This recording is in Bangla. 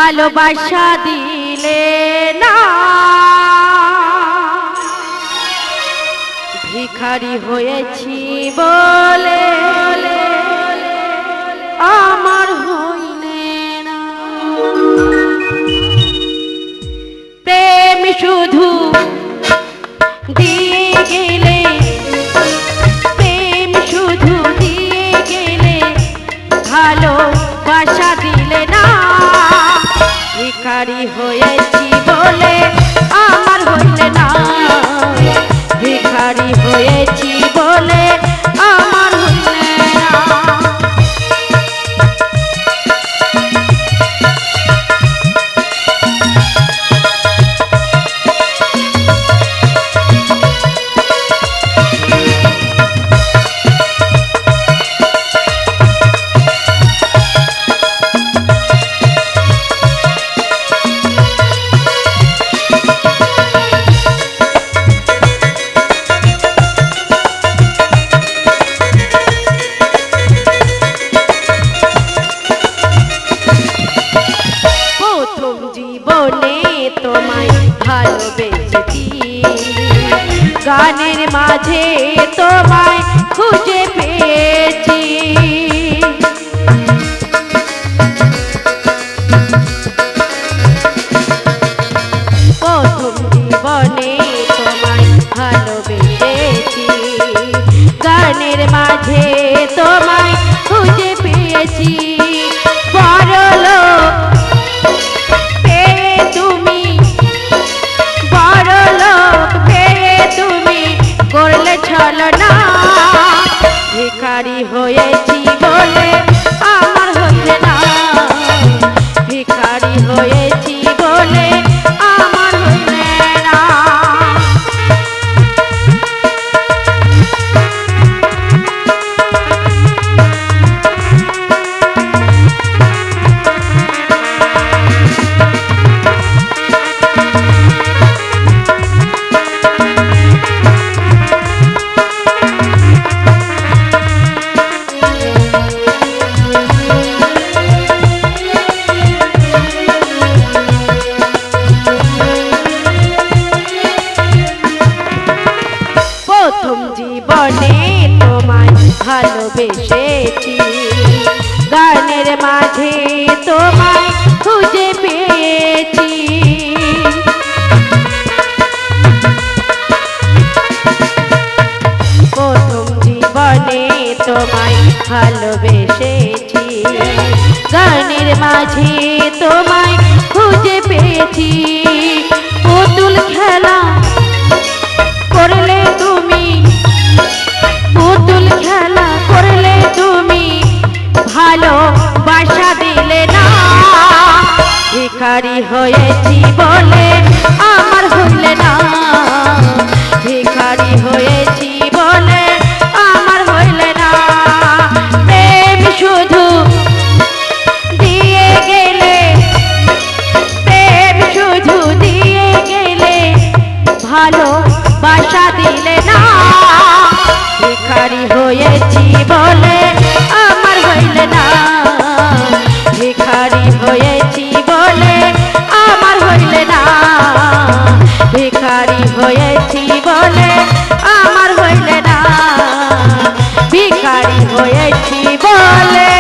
ভালোবাসা দিলে না, ভিখারি হয়েছি বলে আমার হইলে না। প্রেম শুধু দিয়ে গেলে, প্রেম শুধু দিয়ে গেলে, ভালোবাসা দিলে না, ভিখারি হয়েছি বলে আমার হইলে না, ভিখারি হয়েছি বলে আমার হইলে না। তোমায় ভালোবেসেছি, গানের মাঝে তোমায় খুঁজে পেয়েছি। প্রথম জীবনে তোমায় ভালোবেসেছি, গানের মাঝে তোমায় খুঁজে পেয়েছি। ভিখারি হয়েছি বলে আমার হইলে না, ভিখারি হয়েছি বলে আমার হইলে না। প্রথম জীবনে তোমায় ভালোবেসেছি, গানের মাঝে তোমায় খুঁজে পেয়েছি। প্রথম জীবনে তোমায় ভালোবেসেছি, গানের মাঝে তোমায় খুঁজে পেয়েছি। পুতুল খেলা করলে তুমি, পুতুল খেলা করলে তুমি, ভালোবাসা দিলে না, ভিখারি হয়েছি বলে আমার হইলে না, ভিখারি হয়েছি বলে আমার হইলে না। প্রেম শুধু দিয়ে গেলে, প্রেম শুধু দিয়ে গেলে, ভালোবাসা দিলে না, ভিখারি হয়েছি বলে আমার হইলে না, ভিখারি হয়েছি বলে আমার হইলে না, ভিখারি হয়েছি বলে আমার হইলে না, ভিখারি হয়েছি বলে